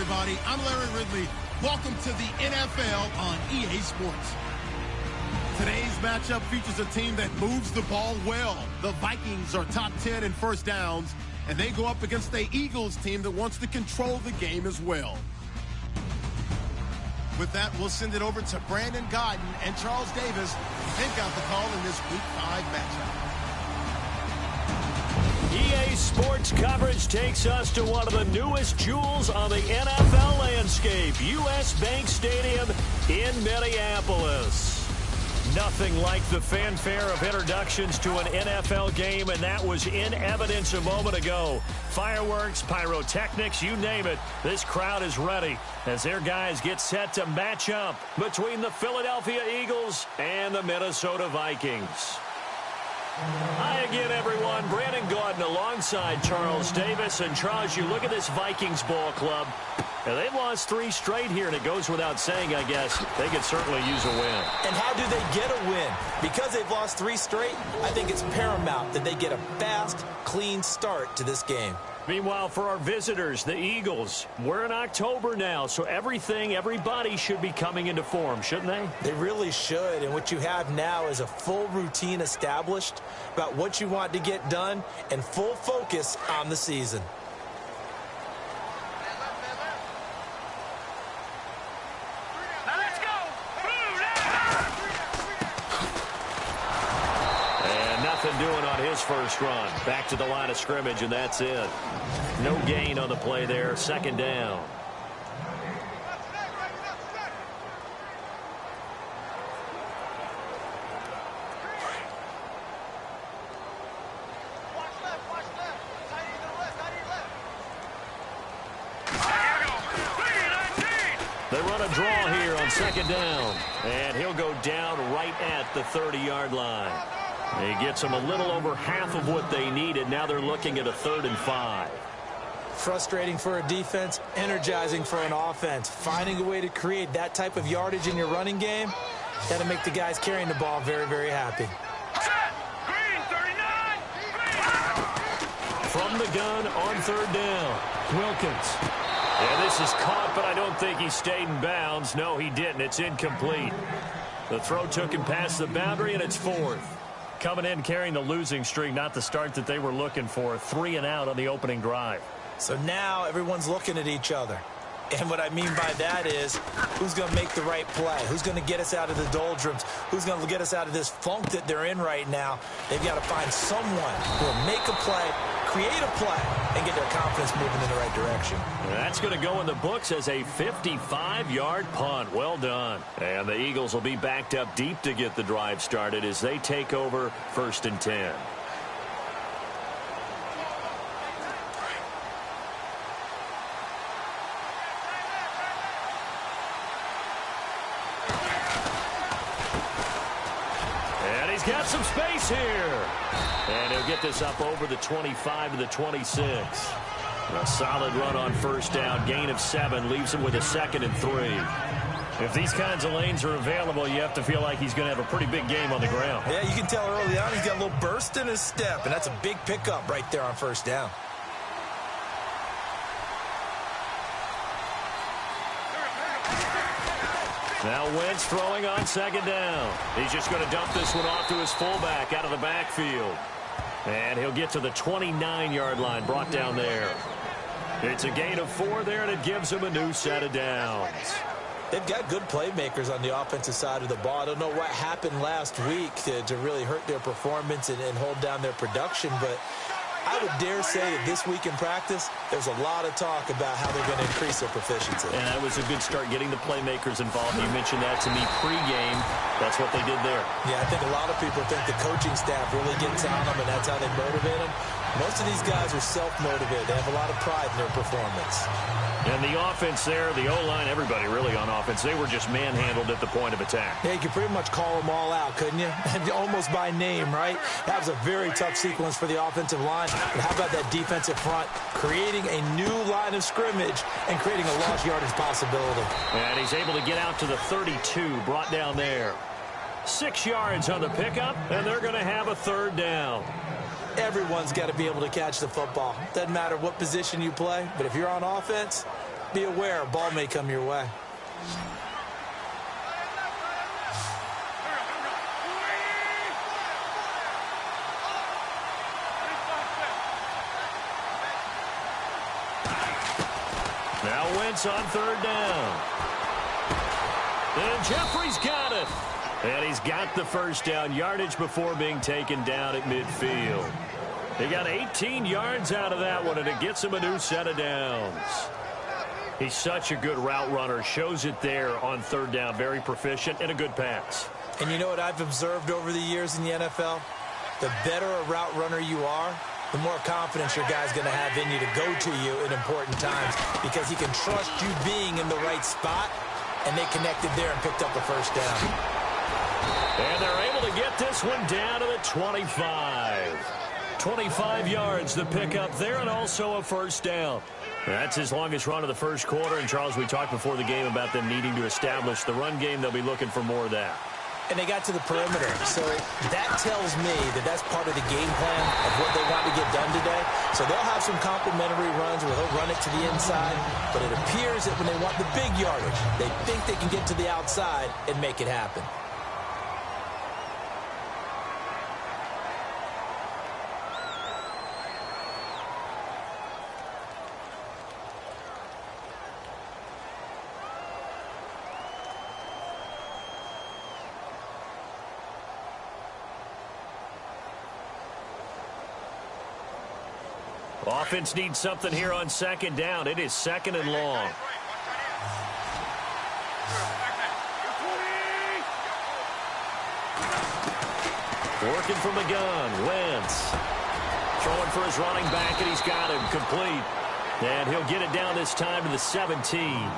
everybody. I'm Larry Ridley. Welcome to the NFL on EA Sports. Today's matchup features a team that moves the ball well. The Vikings are top 10 in first downs, and they go up against the Eagles team that wants to control the game as well. With that, we'll send it over to Brandon Godden and Charles Davis. They've got the call in this Week 5 matchup. EA Sports coverage takes us to one of the newest jewels on the NFL landscape, US Bank Stadium in Minneapolis. Nothing like the fanfare of introductions to an NFL game, and that was in evidence a moment ago. Fireworks, pyrotechnics, you name it. This crowd is ready as their guys get set to match up between the Philadelphia Eagles and the Minnesota Vikings. Hi again, everyone. Brandon Gaudin alongside Charles Davis. And Charles, you look at this Vikings ball club. Now, they've lost 3 straight here, and it goes without saying, I guess, they could certainly use a win. And how do they get a win? Because they've lost 3 straight, I think it's paramount that they get a fast, clean start to this game. Meanwhile, for our visitors, the Eagles, we're in October now, so everybody should be coming into form, shouldn't they? They really should, and what you have now is a full routine established about what you want to get done and full focus on the season. Doing on his first run. Back to the line of scrimmage, and that's it. No gain on the play there. Second down. They run a draw here on second down, and he'll go down right at the 30-yard line. He gets them a little over half of what they needed. Now they're looking at a 3rd and 5. Frustrating for a defense, energizing for an offense. Finding a way to create that type of yardage in your running game, that'll make the guys carrying the ball very, very happy. From the gun on 3rd down, Wilkins. Yeah, this is caught, but I don't think he stayed in bounds. No, he didn't. It's incomplete. The throw took him past the boundary, and it's 4th. Coming in carrying the losing streak, not the start that they were looking for. 3 and out on the opening drive. So now everyone's looking at each other. And what I mean by that is, who's going to make the right play? Who's going to get us out of the doldrums? Who's going to get us out of this funk that they're in right now? They've got to find someone who will make a play, create a play, and get their confidence moving in the right direction. That's going to go in the books as a 55-yard punt. Well done. And the Eagles will be backed up deep to get the drive started as they take over 1st and 10. Got some space here. And he'll get this up over the 25 to the 26. A solid run on 1st down. Gain of 7 leaves him with a 2nd and 3. If these kinds of lanes are available, you have to feel like he's going to have a pretty big game on the ground. Yeah, you can tell early on he's got a little burst in his step, and that's a big pickup right there on 1st down. Now Wentz throwing on 2nd down. He's just going to dump this one off to his fullback out of the backfield. And he'll get to the 29-yard line, brought down there. It's a gain of 4 there, and it gives him a new set of downs. They've got good playmakers on the offensive side of the ball. I don't know what happened last week to really hurt their performance and hold down their production, but I would dare say that this week in practice, there's a lot of talk about how they're going to increase their proficiency. And that was a good start getting the playmakers involved. You mentioned that to me pregame. That's what they did there. Yeah, I think a lot of people think the coaching staff really gets on them, and that's how they motivate them. Most of these guys are self-motivated. They have a lot of pride in their performance. And the offense there, the O-line, everybody really on offense, they were just manhandled at the point of attack. Yeah, you could pretty much call them all out, couldn't you? Almost by name, right? That was a very tough sequence for the offensive line. But how about that defensive front creating a new line of scrimmage and creating a lost yardage possibility? And he's able to get out to the 32, brought down there. 6 yards on the pickup, and they're going to have a 3rd down. Everyone's got to be able to catch the football. Doesn't matter what position you play, but if you're on offense, be aware, a ball may come your way. Now Wentz on third down. And Jeffrey's got it. And he's got the first down, yardage before being taken down at midfield. He got 18 yards out of that one, and it gets him a new set of downs. He's such a good route runner. Shows it there on third down. Very proficient and a good pass. And you know what I've observed over the years in the NFL? The better a route runner you are, the more confidence your guy's going to have in you to go to you in important times, because he can trust you being in the right spot, and they connected there and picked up the first down. And they're able to get this one down to the 25. 25 yards the pickup there, and also a first down. That's his longest run of the first quarter. And, Charles, we talked before the game about them needing to establish the run game. They'll be looking for more of that. And they got to the perimeter. So that tells me that that's part of the game plan of what they want to get done today. So they'll have some complimentary runs where they'll run it to the inside. But it appears that when they want the big yardage, they think they can get to the outside and make it happen. Offense needs something here on second down. It is second and long. Working from the gun. Wentz throwing for his running back, and he's got him complete. And he'll get it down this time to the 17.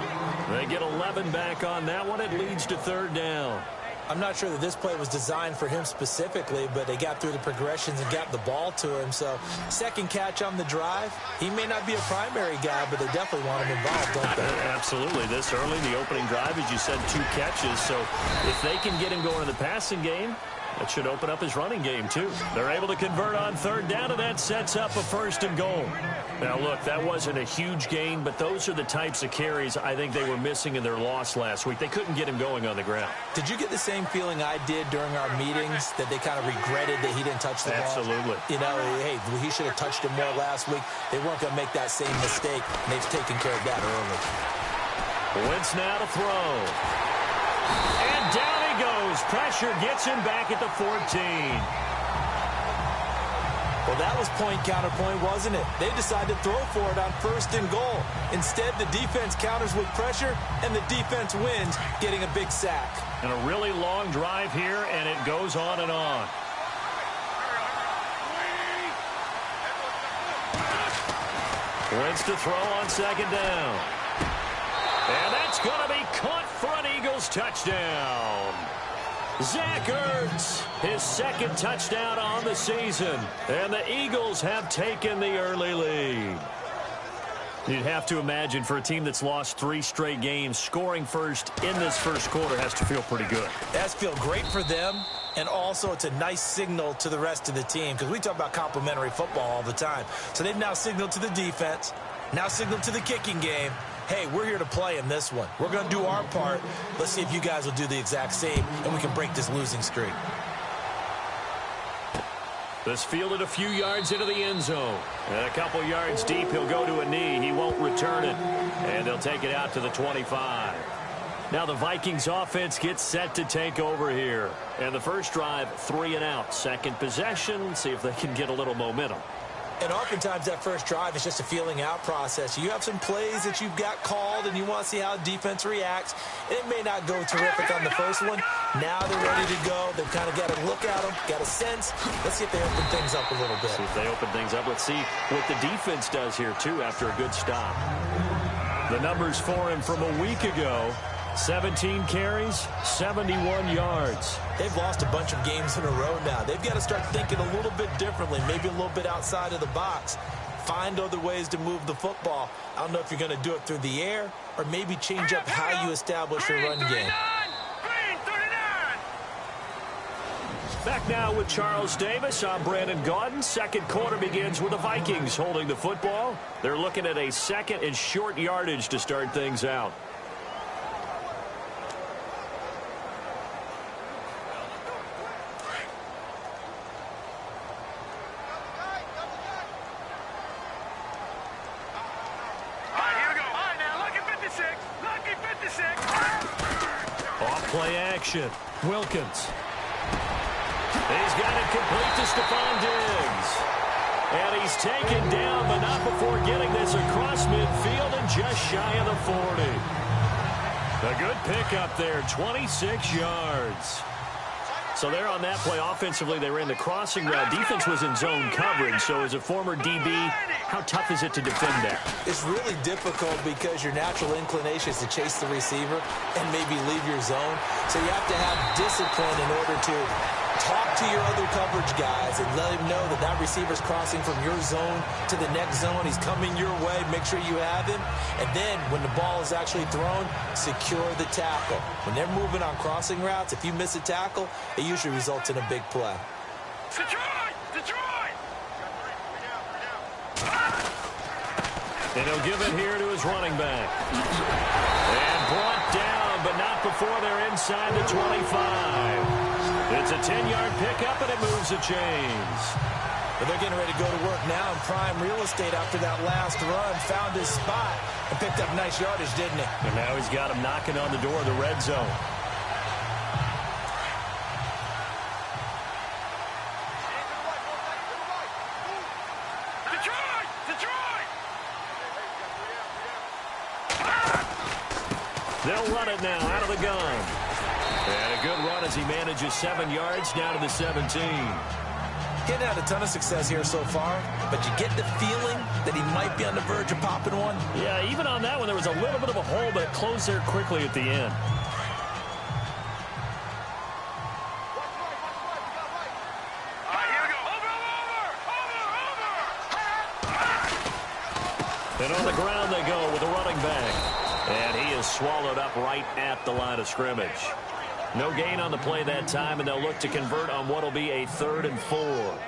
They get 11 back on that one. It leads to third down. I'm not sure that this play was designed for him specifically, but they got through the progressions and got the ball to him. So second catch on the drive. He may not be a primary guy, but they definitely want him involved, don't they? Absolutely. This early, the opening drive, as you said, 2 catches. So if they can get him going in the passing game, that should open up his running game, too. They're able to convert on third down, and that sets up a first and goal. Now, look, that wasn't a huge gain, but those are the types of carries I think they were missing in their loss last week. They couldn't get him going on the ground. Did you get the same feeling I did during our meetings, that they kind of regretted that he didn't touch the ball? Absolutely. You know, hey, he should have touched it more last week. They weren't going to make that same mistake, and they've taken care of that early. Wentz now to throw. And down he goes. Pressure gets him back at the 14. Well, that was point counterpoint, wasn't it? They decided to throw for it on first and goal. Instead, the defense counters with pressure, and the defense wins, getting a big sack. And a really long drive here, and it goes on and on. Wentz to throw on second down. And that's going to be caught for an Eagles touchdown. Zach Ertz, his second touchdown on the season. And the Eagles have taken the early lead. You'd have to imagine for a team that's lost 3 straight games, scoring first in this first quarter has to feel pretty good. That's feel great for them, and also it's a nice signal to the rest of the team, because we talk about complimentary football all the time. So they've now signaled to the defense, now signaled to the kicking game, hey, we're here to play in this one. We're going to do our part. Let's see if you guys will do the exact same, and we can break this losing streak. This fielded a few yards into the end zone. And a couple yards deep, he'll go to a knee. He won't return it. And they'll take it out to the 25. Now the Vikings offense gets set to take over here. And the first drive, 3 and out. Second possession, see if they can get a little momentum. And oftentimes that first drive is just a feeling out process. You have some plays that you've got called and you want to see how defense reacts. It may not go terrific on the first one. Now they're ready to go. They've kind of got to look at them, got a sense. Let's see if they open things up a little bit. See if they open things up. Let's see what the defense does here, too, after a good stop. The numbers for him from a week ago. 17 carries, 71 yards. They've lost a bunch of games in a row now. They've got to start thinking a little bit differently, maybe a little bit outside of the box. Find other ways to move the football. I don't know if you're going to do it through the air or maybe change up how you establish your run game. Back now with Charles Davis. I'm Brandon Gaudin. Second quarter begins with the Vikings holding the football. They're looking at a second and short yardage to start things out. Off-play action. Wilkins. He's got it complete to Stephon Diggs. And he's taken down, but not before getting this across midfield and just shy of the 40. A good pickup there, 26 yards. So there on that play, offensively, they ran the crossing route. Defense was in zone coverage, so as a former DB, how tough is it to defend that? It's really difficult because your natural inclination is to chase the receiver and maybe leave your zone. So you have to have discipline in order to talk to your other coverage guys and let him know that that receiver's crossing from your zone to the next zone. He's coming your way. Make sure you have him. And then when the ball is actually thrown, secure the tackle. When they're moving on crossing routes, if you miss a tackle, it usually results in a big play. Detroit! And he'll give it here to his running back. And brought down, but not before they're inside the 25. It's a 10-yard pickup, and it moves the chains. But they're getting ready to go to work now in prime real estate after that last run. Found his spot and picked up nice yardage, didn't he? And now he's got him knocking on the door of the red zone. Detroit! They'll run it now out of the gun. And a good run as he manages 7 yards down to the 17. Getting had a ton of success here so far, but you get the feeling that he might be on the verge of popping one. Yeah, even on that one, there was a little bit of a hole, but it closed there quickly at the end. And on the ground they go with a running back. And he is swallowed up right at the line of scrimmage. No gain on the play that time, and they'll look to convert on what will be a 3rd and 4.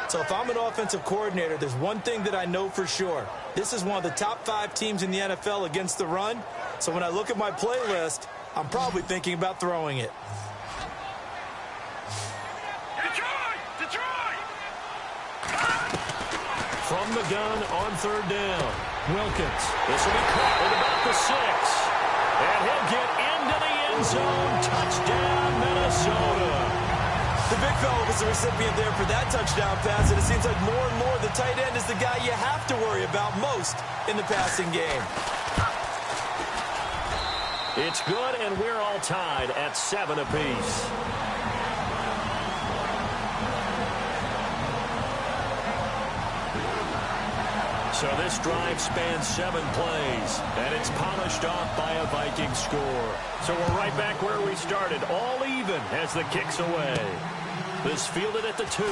So if I'm an offensive coordinator, there's one thing that I know for sure. This is one of the top 5 teams in the NFL against the run. So when I look at my playlist, I'm probably thinking about throwing it. Detroit! From the gun on 3rd down. Wilkins. This will be caught at about the 6. And he'll get into the end zone. Touchdown, Minnesota. The big fella was the recipient there for that touchdown pass, and it seems like more and more the tight end is the guy you have to worry about most in the passing game. It's good, and we're all tied at 7 apiece. So this drive spans 7 plays, and it's polished off by a Viking score. So we're right back where we started, all even as the kick's away. This fielded at the 2.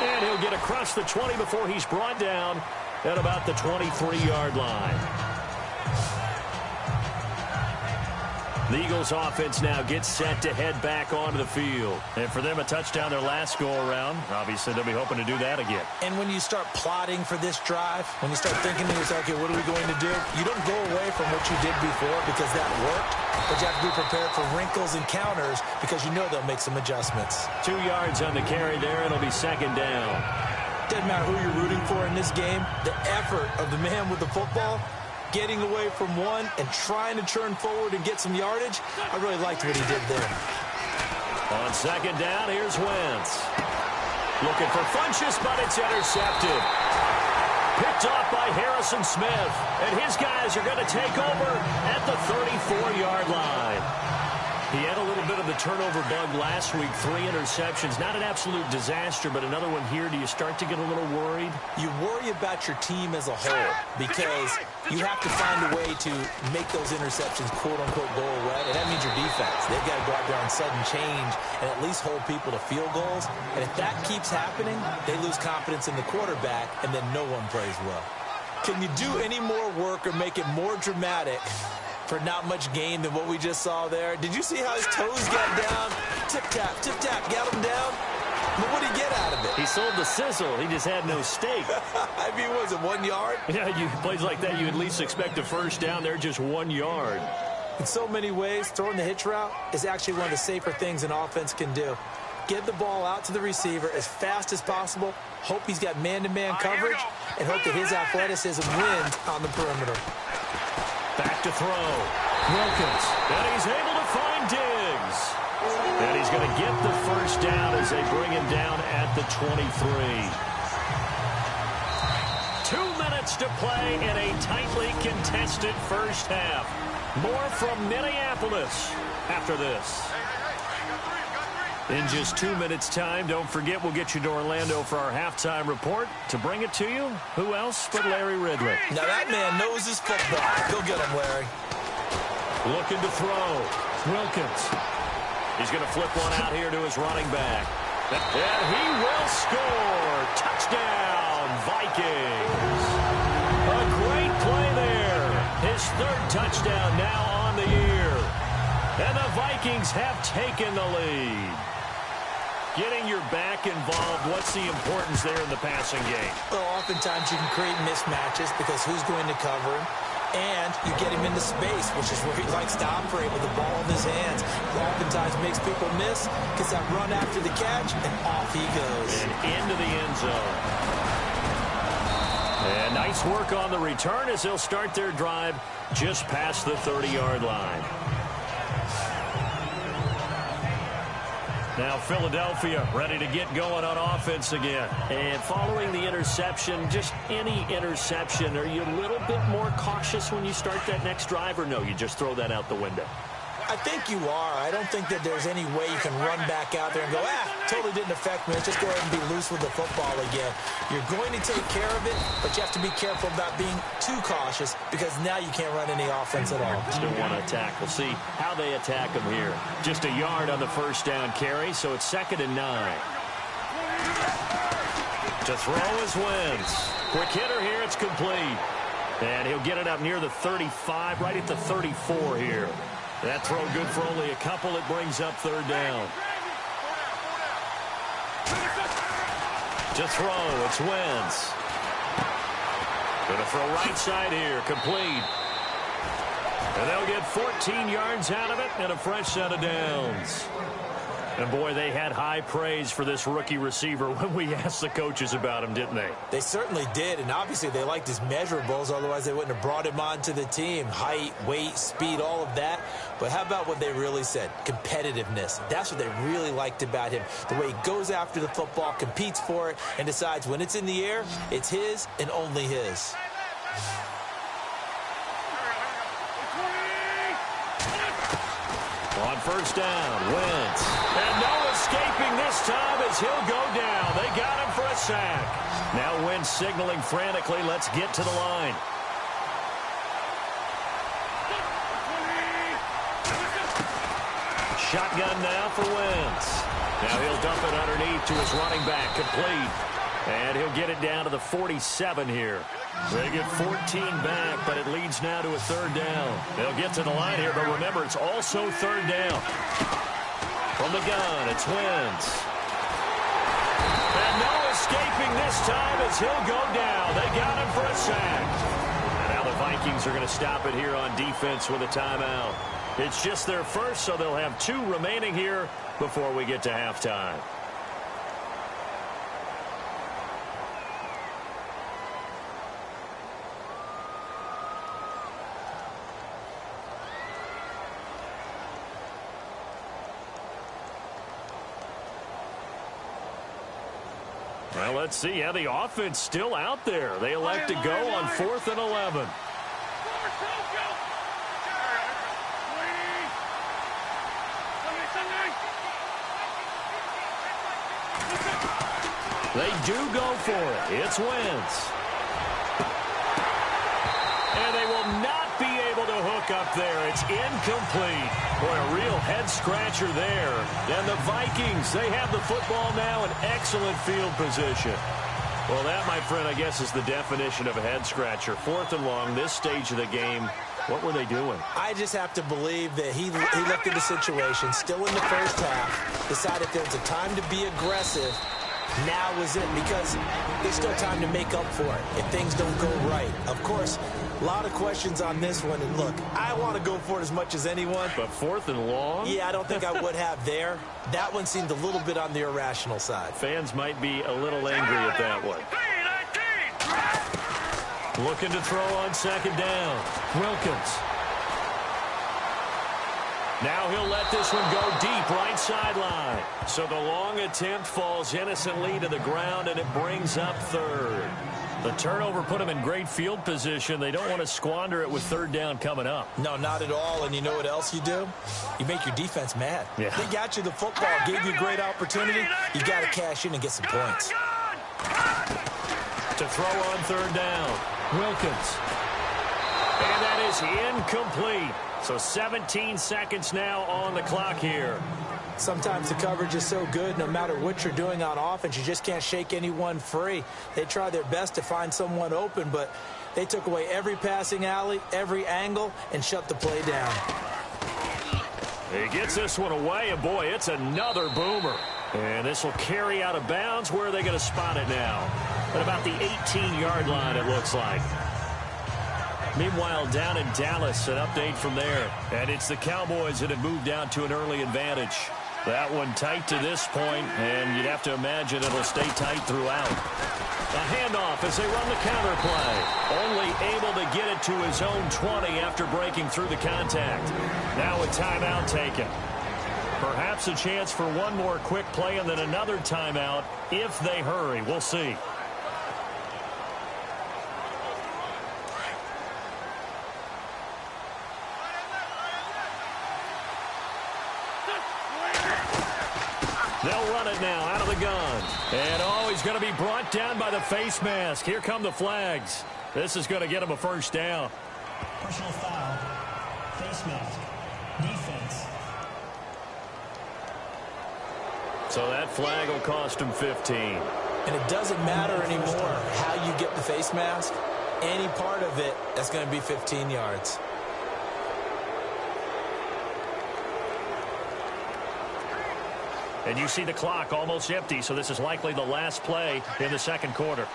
And he'll get across the 20 before he's brought down at about the 23-yard line. The Eagles offense now gets set to head back onto the field. And for them, a touchdown their last go-around. Obviously, they'll be hoping to do that again. And when you start plotting for this drive, when you start thinking to yourself, okay, what are we going to do? You don't go away from what you did before because that worked. But you have to be prepared for wrinkles and counters because you know they'll make some adjustments. 2 yards on the carry there. It'll be 2nd down. Doesn't matter who you're rooting for in this game. The effort of the man with the football, getting away from one and trying to turn forward and get some yardage, I really liked what he did there. On 2nd down, here's Wentz. Looking for Funchess, but it's intercepted. Picked off by Harrison Smith, and his guys are going to take over at the 34-yard line. He had a little bit of the turnover bug last week, 3 interceptions. Not an absolute disaster, but another one here. Do you start to get a little worried? You worry about your team as a whole because you have to find a way to make those interceptions, quote-unquote, go away, and that means your defense. They've got to go out there on sudden change and at least hold people to field goals. And if that keeps happening, they lose confidence in the quarterback, and then no one plays well. Can you do any more work or make it more dramatic for not much gain than what we just saw there. Did you see how his toes got down? Tip-tap, got him down. But what did he get out of it? He sold the sizzle. He just had no steak. I mean, was it 1 yard? Yeah, plays like that, you at least expect a first down. They're just 1 yard. In so many ways, throwing the hitch route is actually one of the safer things an offense can do. Get the ball out to the receiver as fast as possible, hope he's got man-to-man coverage, and hope that his athleticism wins on the perimeter. Back to throw. Wilkins. And he's able to find Diggs. And he's going to get the first down as they bring him down at the 23. 2 minutes to play in a tightly contested first half. More from Minneapolis after this. In just 2 minutes' time, don't forget we'll get you to Orlando for our halftime report. To bring it to you, who else but Larry Ridley? Now that man knows his football. Go get him, Larry. Looking to throw. Wilkins. He's going to flip one out here to his running back. And he will score. Touchdown, Vikings. A great play there. His third touchdown now on the year. And the Vikings have taken the lead. Getting your back involved, what's the importance there in the passing game? Well, oftentimes you can create mismatches because who's going to cover him? And you get him into space, which is where he likes to operate with the ball in his hands. He oftentimes makes people miss, gets that run after the catch, and off he goes. And into the end zone. And nice work on the return as they'll start their drive just past the 30-yard line. Now Philadelphia ready to get going on offense again. And following the interception, just any interception, are you a little bit more cautious when you start that next drive, or no, you just throw that out the window? I think you are. I don't think that there's any way you can run back out there and go, totally didn't affect me. Let's just go ahead and be loose with the football again. You're going to take care of it, but you have to be careful about being too cautious because now you can't run any offense at all. Still want to attack. We'll see how they attack them here. Just a yard on the first down carry, so it's 2nd and 9. To throw is Wentz. Quick hitter here, it's complete. And he'll get it up near the 35, right at the 34 here. That throw good for only a couple. It brings up 3rd down. To throw, it's Wentz. Going to throw right side here, complete. And they'll get 14 yards out of it and a fresh set of downs. And, boy, they had high praise for this rookie receiver when we asked the coaches about him, didn't they? They certainly did, and obviously they liked his measurables. Otherwise, they wouldn't have brought him onto the team. Height, weight, speed, all of that. But how about what they really said? Competitiveness. That's what they really liked about him. The way he goes after the football, competes for it, and decides when it's in the air, it's his and only his. On first down, Wentz. And no escaping this time as he'll go down. They got him for a sack. Now Wentz signaling frantically, let's get to the line. Shotgun now for Wentz. Now he'll dump it underneath to his running back, complete. And he'll get it down to the 47 here. They get 14 back, but it leads now to a 3rd down. They'll get to the line here, but remember, it's also 3rd down. From the gun, it's Wentz. And no escaping this time as he'll go down. They got him for a sack. And now the Vikings are going to stop it here on defense with a timeout. It's just their first, so they'll have 2 remaining here before we get to halftime. Well, let's see. Yeah, the offense still out there. They elect to go on 4th and 11. They do go for it. It's Wentz. And they will not be able to hook up there. It's incomplete. Boy, a real head-scratcher there. And the Vikings, they have the football now in excellent field position. Well, that, my friend, I guess is the definition of a head-scratcher. 4th and long, this stage of the game. What were they doing? I just have to believe that he looked at the situation, still in the first half, decided there's a time to be aggressive. Now is it, because there's still time to make up for it if things don't go right. Of course, a lot of questions on this one, and look, I want to go for it as much as anyone. But 4th and long? Yeah, I don't think I would have there. That one seemed a little bit on the irrational side. Fans might be a little angry at that one. Looking to throw on 2nd down. Wilkins. Now he'll let this one go deep right sideline. So the long attempt falls innocently to the ground, and it brings up 3rd. The turnover put them in great field position. They don't want to squander it with 3rd down coming up. No, not at all. And you know what else you do? You make your defense mad. Yeah. They got you the football, gave you a great opportunity. You got to cash in and get some points. To throw on 3rd down. Wilkins. And that is incomplete. So 17 seconds now on the clock here. Sometimes the coverage is so good, no matter what you're doing on offense, you just can't shake anyone free. They try their best to find someone open, but they took away every passing alley, every angle, and shut the play down. He gets this one away, and boy, it's another boomer. And this will carry out of bounds. Where are they going to spot it now? At about the 18-yard line, it looks like. Meanwhile, down in Dallas, an update from there. And it's the Cowboys that have moved down to an early advantage. That one tight to this point, and you'd have to imagine it'll stay tight throughout. A handoff as they run the counter play. Only able to get it to his own 20 after breaking through the contact. Now a timeout taken. Perhaps a chance for one more quick play and then another timeout if they hurry. We'll see. They'll run it now out of the gun. And, oh, he's going to be brought down by the face mask. Here come the flags. This is going to get him a 1st down. Personal foul. Face mask. Defense. So that flag will cost him 15. And it doesn't matter anymore how you get the face mask. Any part of it, that's going to be 15 yards. And you see the clock almost empty, so this is likely the last play in the 2nd quarter.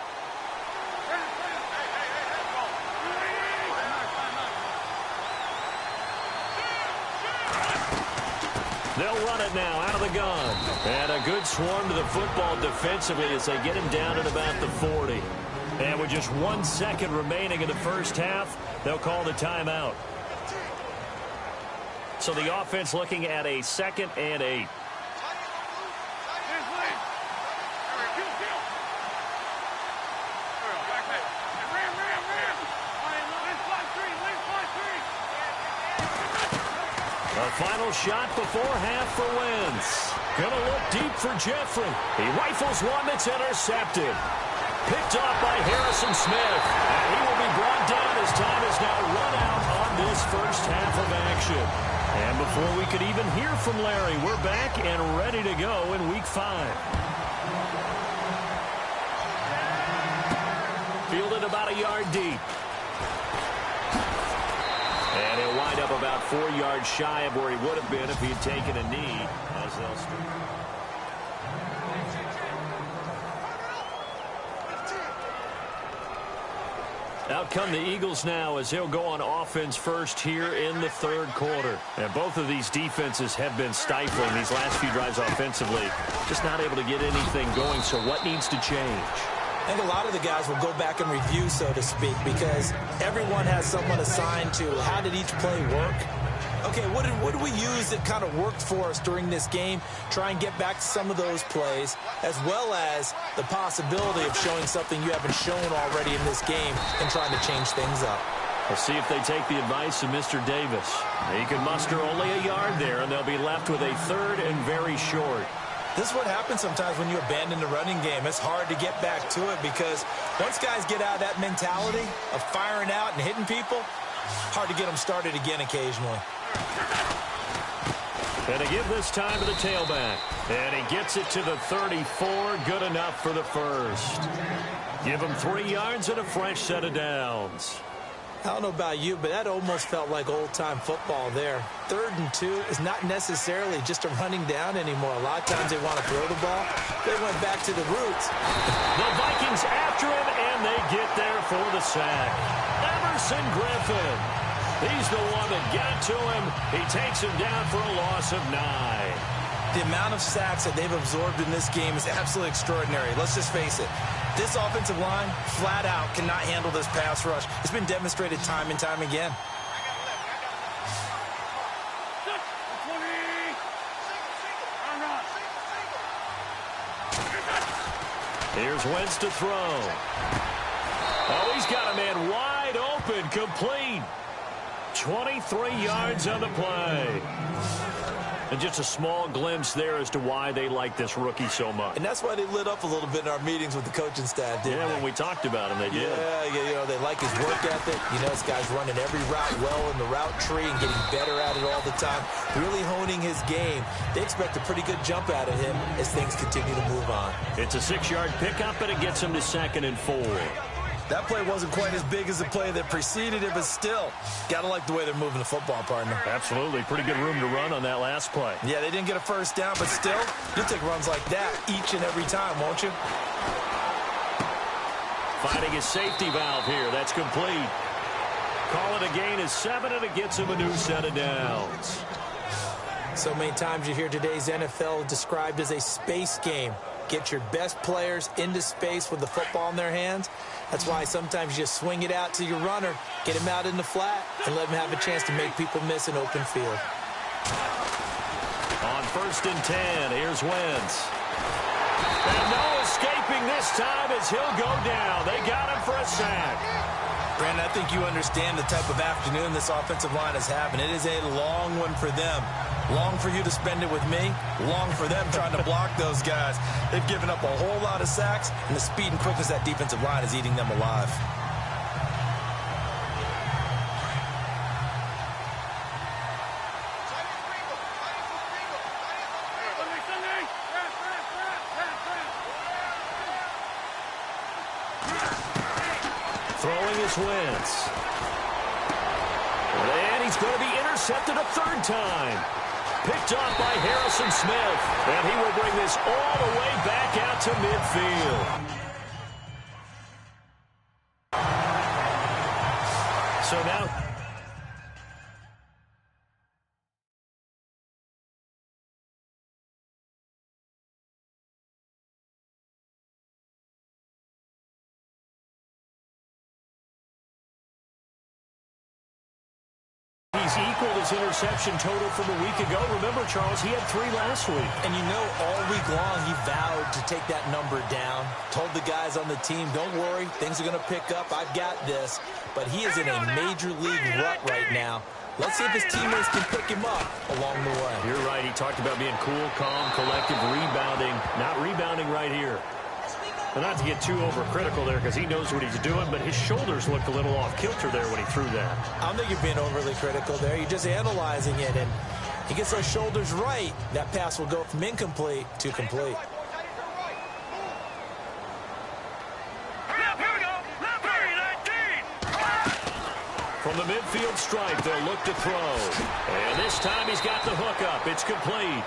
They'll run it now out of the gun. And a good swarm to the football defensively as they get him down at about the 40. And with just 1 second remaining in the first half, they'll call the timeout. So the offense looking at a 2nd and 8. A final shot before half for Wentz. Gonna look deep for Jeffrey. He rifles one that's intercepted. Picked off by Harrison Smith. And he will be brought down as time is now run out on this first half of action. And before we could even hear from Larry, we're back and ready to go in Week 5. Fielded about a yard deep. And he'll wind up about 4 yards shy of where he would have been if he had taken a knee. As they'll start. Out come the Eagles now as he'll go on offense first here in the 3rd quarter. And both of these defenses have been stifling these last few drives offensively. Just not able to get anything going, so what needs to change? I think a lot of the guys will go back and review, so to speak, because everyone has someone assigned to how did each play work. Okay, what did we use that kind of worked for us during this game? Try and get back to some of those plays, as well as the possibility of showing something you haven't shown already in this game and trying to change things up. We'll see if they take the advice of Mr. Davis. He can muster only a yard there, and they'll be left with a 3rd and very short. This is what happens sometimes when you abandon the running game. It's hard to get back to it because once guys get out of that mentality of firing out and hitting people, hard to get them started again occasionally. And to give this time to the tailback. And he gets it to the 34. Good enough for the first. Give him 3 yards and a fresh set of downs. I don't know about you, but that almost felt like old-time football there. 3rd and 2 is not necessarily just a running down anymore. A lot of times they want to throw the ball. They went back to the roots. The Vikings after him, and they get there for the sack. Emerson Griffin. He's the one that got to him. He takes him down for a loss of 9. The amount of sacks that they've absorbed in this game is absolutely extraordinary. Let's just face it. This offensive line, flat out, cannot handle this pass rush. It's been demonstrated time and time again. Here's Wentz to throw. Oh, he's got a man wide open, complete. 23 yards on the play. And just a small glimpse there as to why they like this rookie so much. And that's why they lit up a little bit in our meetings with the coaching staff, didn't they? When we talked about him, they did. Yeah, they like his work ethic. This guy's running every route well in the route tree and getting better at it all the time, really honing his game. They expect a pretty good jump out of him as things continue to move on. It's a 6-yard pickup, and it gets him to 2nd and 4. That play wasn't quite as big as the play that preceded it, but still, gotta like the way they're moving the football, partner. Absolutely. Pretty good room to run on that last play. Yeah, they didn't get a first down, but still, you'll take runs like that each and every time, won't you? Finding his safety valve here. That's complete. Call it a gain of 7, and it gets him a new set of downs. So many times you hear today's NFL described as a space game. Get your best players into space with the football in their hands. That's why sometimes you just swing it out to your runner, get him out in the flat, and let him have a chance to make people miss an open field. On 1st and 10, here's Wentz. And no escaping this time as he'll go down. They got him for a sack. Brandon, I think you understand the type of afternoon this offensive line is having. It is a long one for them. Long for you to spend it with me. Long for them trying to block those guys. They've given up a whole lot of sacks, and the speed and quickness of that defensive line is eating them alive. Throwing is Wentz. And he's going to be intercepted a 3rd time. Picked off by Harrison Smith. And he will bring this all the way back out to midfield. So now... He's equaled his interception total from a week ago. Remember, Charles, he had 3 last week. And all week long he vowed to take that number down. Told the guys on the team, don't worry, things are going to pick up. I've got this. But he is in a major league rut right now. Let's see if his teammates can pick him up along the way. You're right. He talked about being cool, calm, collective, rebounding. Not rebounding right here. But not to get too overcritical there because he knows what he's doing, but his shoulders looked a little off kilter there when he threw that. I don't think you're being overly critical there. You're just analyzing it, and he gets those shoulders right. That pass will go from incomplete to complete. From the midfield stripe, they'll look to throw. And this time he's got the hook up. It's complete.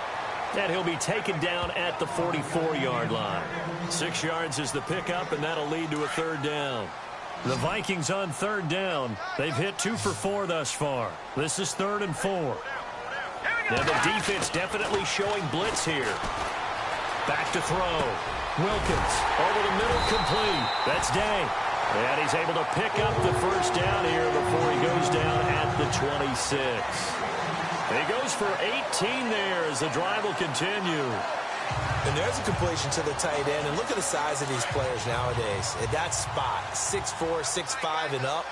And he'll be taken down at the 44-yard line. 6 yards is the pickup, and that'll lead to a 3rd down. The Vikings on 3rd down. They've hit 2 for 4 thus far. This is 3rd and 4. Now the defense definitely showing blitz here. Back to throw. Wilkins over the middle, complete. That's Day. And he's able to pick up the 1st down here before he goes down at the 26. He goes for 18 there as the drive will continue. And there's a completion to the tight end. And look at the size of these players nowadays. At that spot, 6'4", 6'5", and up.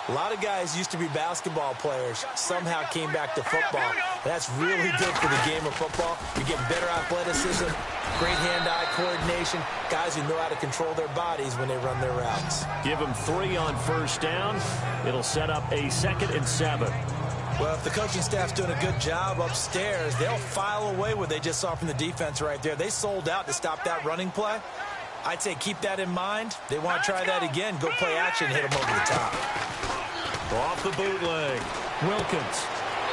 A lot of guys used to be basketball players, somehow came back to football. That's really good for the game of football. You're getting better athleticism, great hand-eye coordination, guys who know how to control their bodies when they run their routes. Give them 3 on 1st down. It'll set up a 2nd and 7. Well, if the coaching staff's doing a good job upstairs, they'll file away what they just saw from the defense right there. They sold out to stop that running play. I'd say keep that in mind. They want to try that again, go play action, hit them over the top. Off the bootleg. Wilkins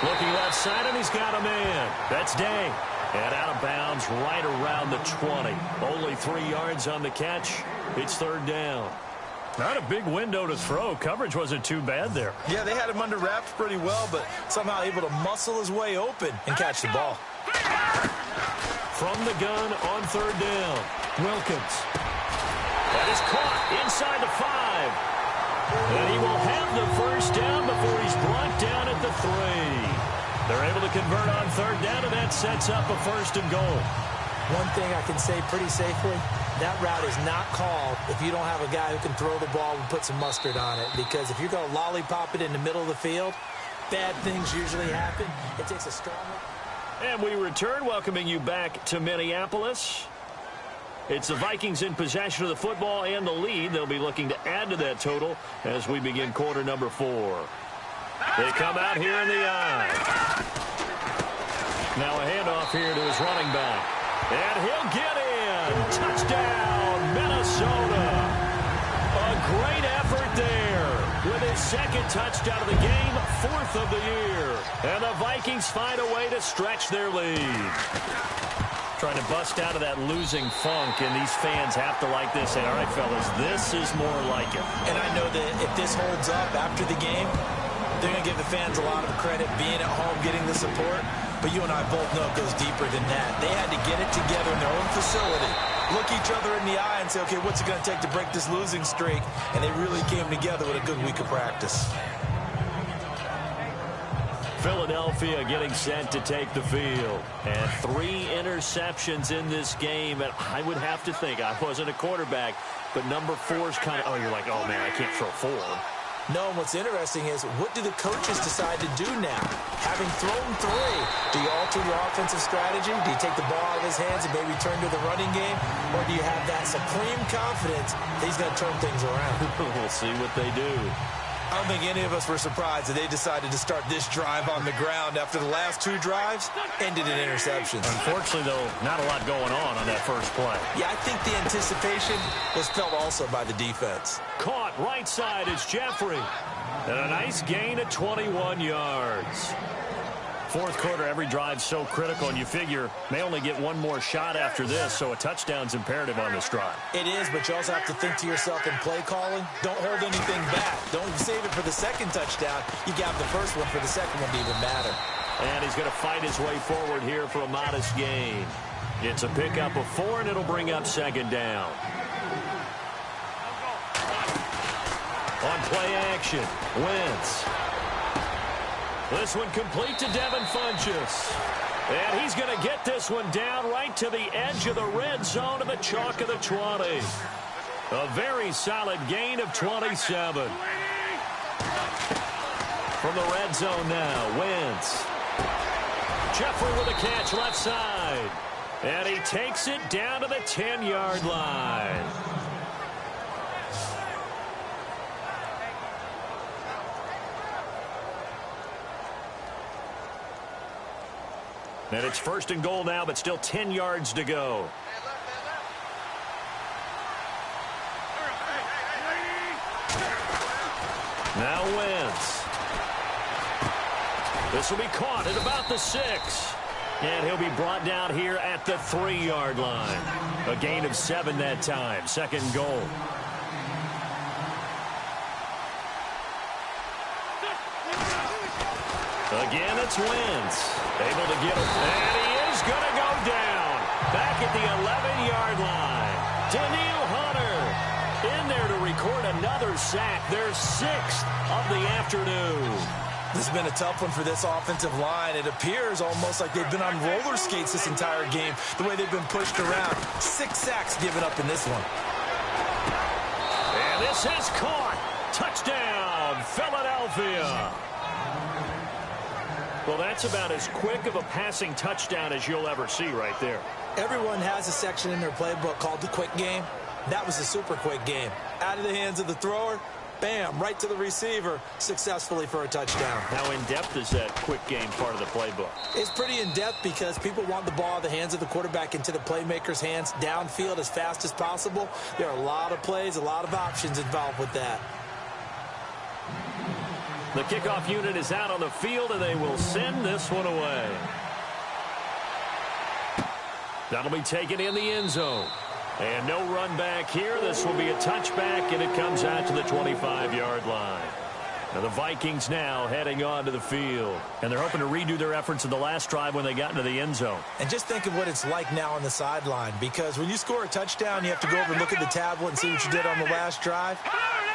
looking left side, and he's got a man. That's Day. And out of bounds right around the 20. Only 3 yards on the catch. It's third down. Not a big window to throw. Coverage wasn't too bad there. Yeah, they had him under wraps pretty well, but somehow able to muscle his way open and catch the ball. From the gun on third down, Wilkins. That is caught inside the 5. And he will have the first down before he's brought down at the 3. They're able to convert on third down, and that sets up a first and goal. One thing I can say pretty safely, that route is not called if you don't have a guy who can throw the ball and put some mustard on it. Because if you're going to lollipop it in the middle of the field, bad things usually happen. It takes a strong one. And we return, welcoming you back to Minneapolis. It's the Vikings in possession of the football and the lead. They'll be looking to add to that total as we begin quarter number 4. They come out here in the eye. Now a handoff here to his running back. And he'll get in. Touchdown, Minnesota. A great effort there with his second touchdown of the game, 4th of the year. And the Vikings find a way to stretch their lead. Trying to bust out of that losing funk, and these fans have to like this. Say, all right, fellas, this is more like it. And I know that if this holds up after the game, they're going to give the fans a lot of credit being at home, getting the support. But you and I both know it goes deeper than that. They had to get it together in their own facility, look each other in the eye and say, okay, what's it going to take to break this losing streak? And they really came together with a good week of practice. Philadelphia getting set to take the field. And 3 interceptions in this game. And I would have to think, I wasn't a quarterback, but number 4's kind of, oh, you're like, oh, man, I can't throw 4. No, and what's interesting is, what do the coaches decide to do now? Having thrown 3, do you alter your offensive strategy? Do you take the ball out of his hands and maybe turn to the running game? Or do you have that supreme confidence that he's going to turn things around? We'll see what they do. I don't think any of us were surprised that they decided to start this drive on the ground after the last 2 drives ended in interceptions. Unfortunately, though, not a lot going on that first play. Yeah, I think the anticipation was felt also by the defense. Caught right side is Jeffrey. And a nice gain of 21 yards. Fourth quarter, every drive's so critical, and you figure may only get one more shot after this, so a touchdown's imperative on this drive. It is, but you also have to think to yourself in play calling, don't hold anything back. Don't save it for the second touchdown. You got the first one for the second one to even matter. And he's going to fight his way forward here for a modest gain. It's a pickup of 4, and it'll bring up second down. On play action, Wentz. This one complete to Devin Funchess. And he's going to get this one down right to the edge of the red zone of the chalk of the 20. A very solid gain of 27. From the red zone now, Wentz. Jeffrey with a catch left side. And he takes it down to the 10-yard line. And it's first and goal now, but still 10 yards to go. Now Wentz. This will be caught at about the 6. And he'll be brought down here at the 3-yard line. A gain of 7 that time. Second and goal. Again, it's Wentz. Able to get him. And he is going to go down. Back at the 11-yard line. Daniil Hunter in there to record another sack. Their 6th of the afternoon. This has been a tough one for this offensive line. It appears almost like they've been on roller skates this entire game, the way they've been pushed around. 6 sacks given up in this one. And this is caught. Touchdown, Philadelphia. Well, that's about as quick of a passing touchdown as you'll ever see right there. Everyone has a section in their playbook called the quick game. That was a super quick game. Out of the hands of the thrower, bam, right to the receiver, successfully for a touchdown. How in-depth is that quick game part of the playbook? It's pretty in-depth because people want the ball in the hands of the quarterback into the playmaker's hands downfield as fast as possible. There are a lot of plays, a lot of options involved with that. The kickoff unit is out on the field, and they will send this one away. That'll be taken in the end zone. And no run back here. This will be a touchback, and it comes out to the 25-yard line. Now the Vikings now heading on to the field. And they're hoping to redo their efforts in the last drive when they got into the end zone. And just think of what it's like now on the sideline, because when you score a touchdown, you have to go over and look at the tablet and see what you did on the last drive.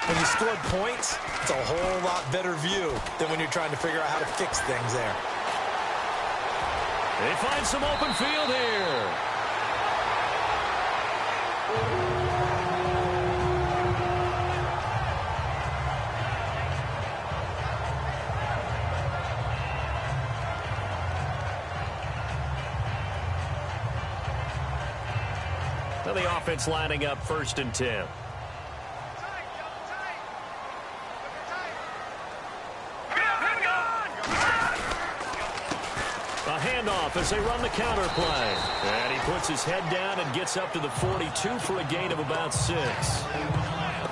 When you scored points, it's a whole lot better view than when you're trying to figure out how to fix things there. They find some open field here. Now the offense lining up 1st and 10. A handoff as they run the counter play. And he puts his head down and gets up to the 42 for a gain of about 6.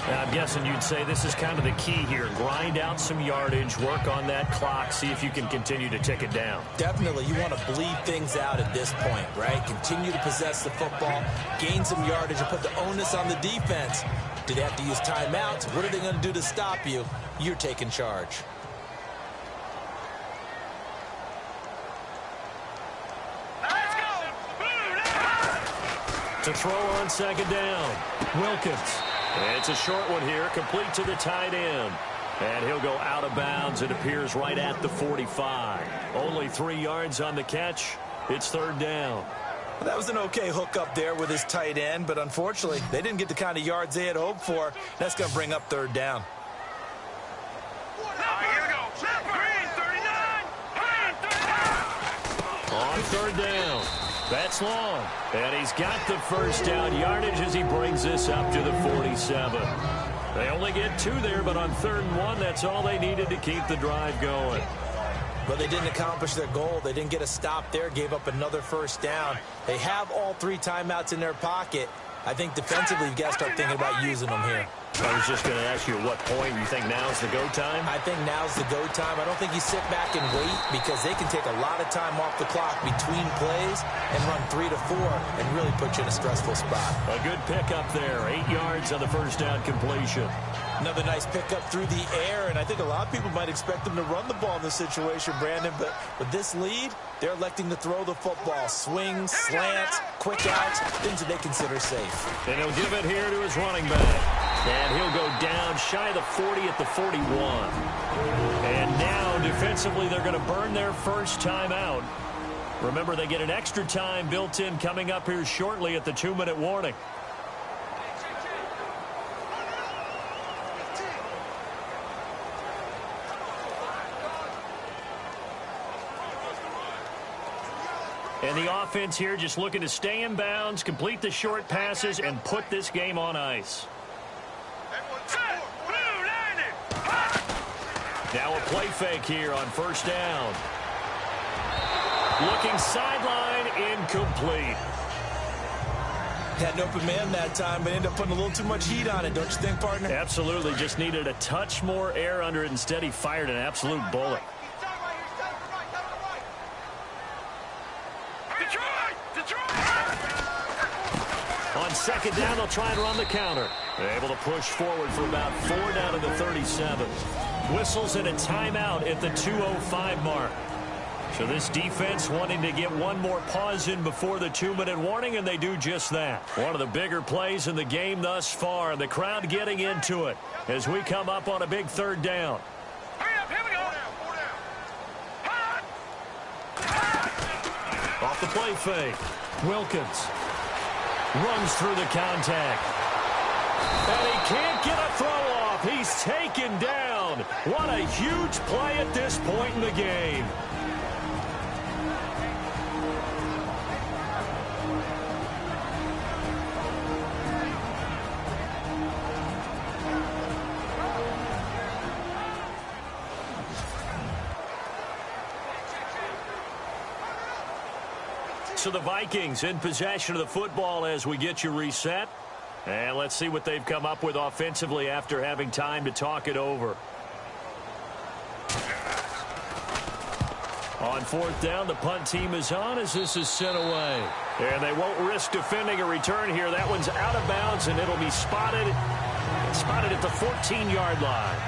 Now, I'm guessing you'd say this is kind of the key here. Grind out some yardage, work on that clock, see if you can continue to tick it down. Definitely, you want to bleed things out at this point, right? Continue to possess the football, gain some yardage, and put the onus on the defense. Do they have to use timeouts? What are they going to do to stop you? You're taking charge. To throw on 2nd down, Wilkins. It's a short one here, complete to the tight end. And he'll go out of bounds. It appears right at the 45. Only 3 yards on the catch. It's 3rd down. Well, that was an okay hook up there with his tight end, but unfortunately, they didn't get the kind of yards they had hoped for. That's going to bring up 3rd down. On 3rd down. That's long. And he's got the 1st down yardage as he brings this up to the 47. They only get 2 there, but on 3rd and 1, that's all they needed to keep the drive going. But they didn't accomplish their goal. They didn't get a stop there, gave up another 1st down. They have all 3 timeouts in their pocket. I think defensively, you've got to start thinking about using them here. I was just going to ask you at what point you think now's the go time? I think now's the go time. I don't think you sit back and wait, because they can take a lot of time off the clock between plays and run 3 to 4 and really put you in a stressful spot. A good pickup there. 8 yards on the 1st down completion. Another nice pickup through the air, and I think a lot of people might expect them to run the ball in this situation, Brandon, but with this lead, they're electing to throw the football. Swings, slants, quick outs, things that they consider safe. And he'll give it here to his running back. And he'll go down shy of the 40 at the 41. And now, defensively, they're going to burn their 1st time out. Remember, they get an extra time built in coming up here shortly at the 2-minute warning. And the offense here just looking to stay in bounds, complete the short passes, and put this game on ice. Now a play fake here on 1st down. Looking sideline, incomplete. Had an open man that time, but ended up putting a little too much heat on it, don't you think, partner? Absolutely. Just needed a touch more air under it. Instead, he fired an absolute bullet. On 2nd down, they'll try and run the counter. They're able to push forward for about 4 down to the 37. Whistles and a timeout at the 2:05 mark. So this defense wanting to get one more pause in before the 2-minute warning, and they do just that. One of the bigger plays in the game thus far, and the crowd getting into it as we come up on a big 3rd down. Off the play fake, Wilkins runs through the contact. And he can't get a throw off. He's taken down. What a huge play at this point in the game. So the Vikings in possession of the football as we get you reset. And let's see what they've come up with offensively after having time to talk it over. On fourth down, the punt team is on as this is sent away. And they won't risk defending a return here. That one's out of bounds, and it'll be spotted at the 14-yard line.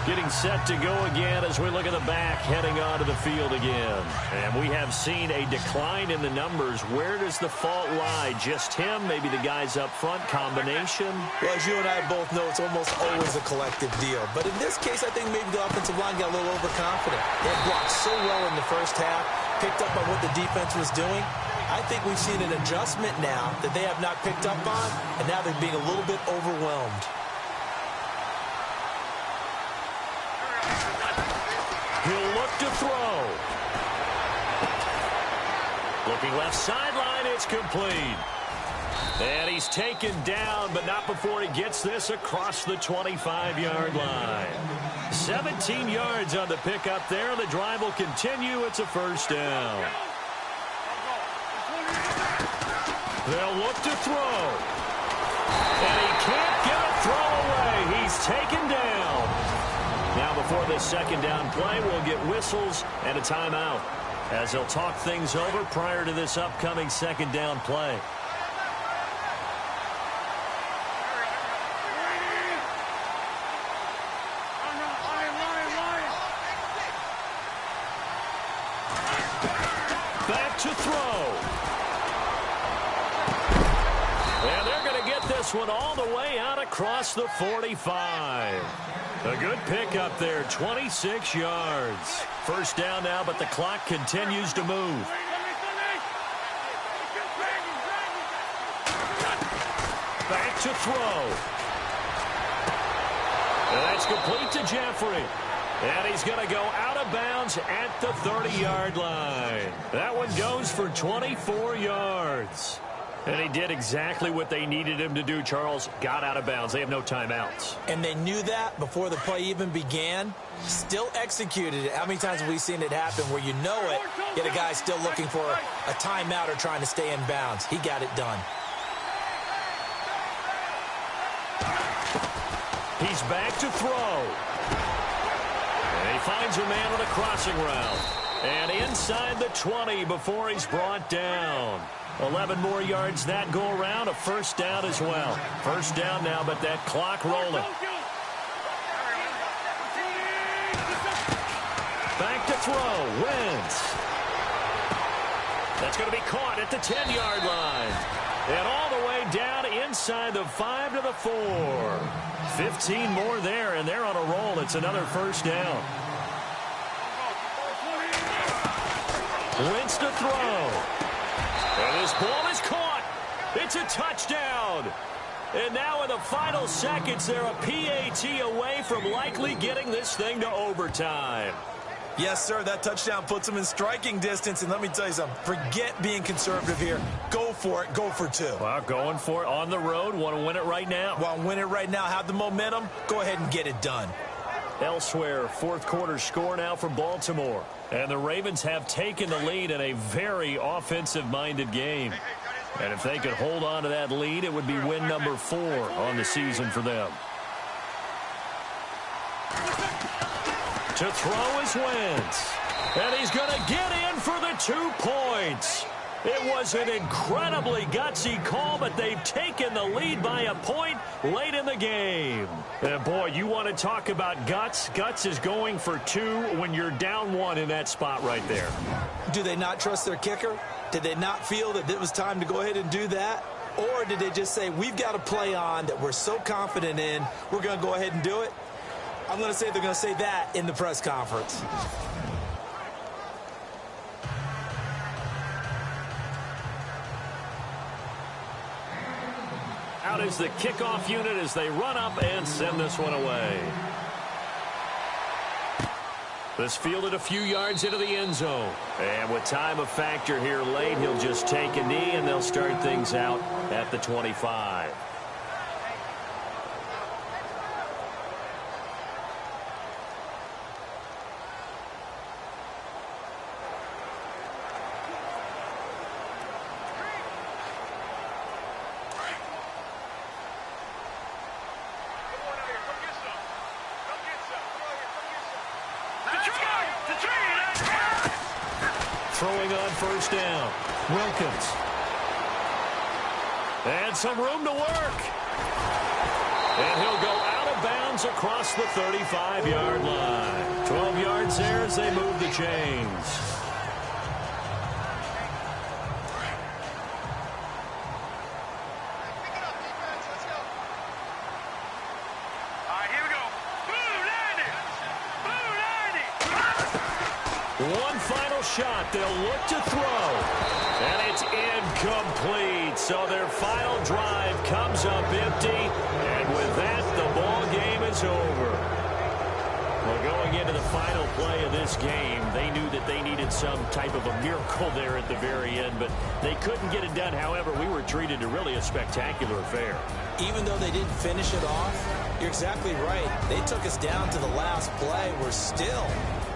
Getting set to go again as we look at the back, heading onto the field again. And we have seen a decline in the numbers. Where does the fault lie? Just him? Maybe the guys up front? Combination? Well, as you and I both know, it's almost always a collective deal. But in this case, I think maybe the offensive line got a little overconfident. They had blocked so well in the first half, picked up on what the defense was doing. I think we've seen an adjustment now that they have not picked up on, and now they're being a little bit overwhelmed. He'll look to throw. Looking left sideline, it's complete. And he's taken down, but not before he gets this across the 25-yard line. 17 yards on the pickup there. The drive will continue. It's a first down. They'll look to throw. And he can't get a throw away. He's taken down. Now before this second down play, we'll get whistles and a timeout as they'll talk things over prior to this upcoming second down play. Back to throw. And they're going to get this one all the way out across the 45. A good pickup there, 26 yards. First down now, but the clock continues to move. Back to throw. And that's complete to Jeffrey. And he's going to go out of bounds at the 30-yard line. That one goes for 24 yards. And he did exactly what they needed him to do, Charles. Got out of bounds. They have no timeouts. And they knew that before the play even began. Still executed it. How many times have we seen it happen where you know it, yet a guy still looking for a timeout or trying to stay in bounds? He got it done. He's back to throw. And he finds a man on a crossing route. And inside the 20 before he's brought down. 11 more yards that go around, a first down as well. First down now, but that clock rolling. Back to throw, Wentz. That's going to be caught at the 10-yard line. And all the way down inside the 5 to the 4. 15 more there, and they're on a roll. It's another first down. Wentz to throw. And his ball is caught. It's a touchdown. And now in the final seconds, they're a PAT away from likely getting this thing to overtime. Yes, sir, that touchdown puts them in striking distance. And let me tell you something, forget being conservative here. Go for it. Go for two. Well, going for it on the road. Want to win it right now. Want to win it right now. Have the momentum. Go ahead and get it done. Elsewhere, fourth quarter score now for Baltimore. And the Ravens have taken the lead in a very offensive-minded game. And if they could hold on to that lead, it would be win number 4 on the season for them. To throw is Wentz. And he's going to get in for the 2 points. It was an incredibly gutsy call, but they've taken the lead by a point late in the game. And boy, you want to talk about guts. Guts is going for 2 when you're down 1 in that spot right there. Do they not trust their kicker? Did they not feel that it was time to go ahead and do that? Or did they just say, we've got a play on that we're so confident in, we're going to go ahead and do it? I'm going to say they're going to say that in the press conference. Out is the kickoff unit as they run up and send this one away. This fielded a few yards into the end zone. And with time a factor here late, he'll just take a knee and they'll start things out at the 25. throwing on first down. Wilkins. And some room to work. And he'll go out of bounds across the 35-yard line. 12 yards there as they move the chains. One final shot. They'll look to throw. And it's incomplete. So their final drive comes up empty. And with that, the ball game is over. Well, going into the final play of this game, they knew that they needed some type of a miracle there at the very end, but they couldn't get it done. However, we were treated to really a spectacular affair. Even though they didn't finish it off, you're exactly right. They took us down to the last play. We're still...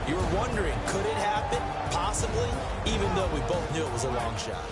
You were wondering, could it happen? Possibly, even though we both knew it was a long shot.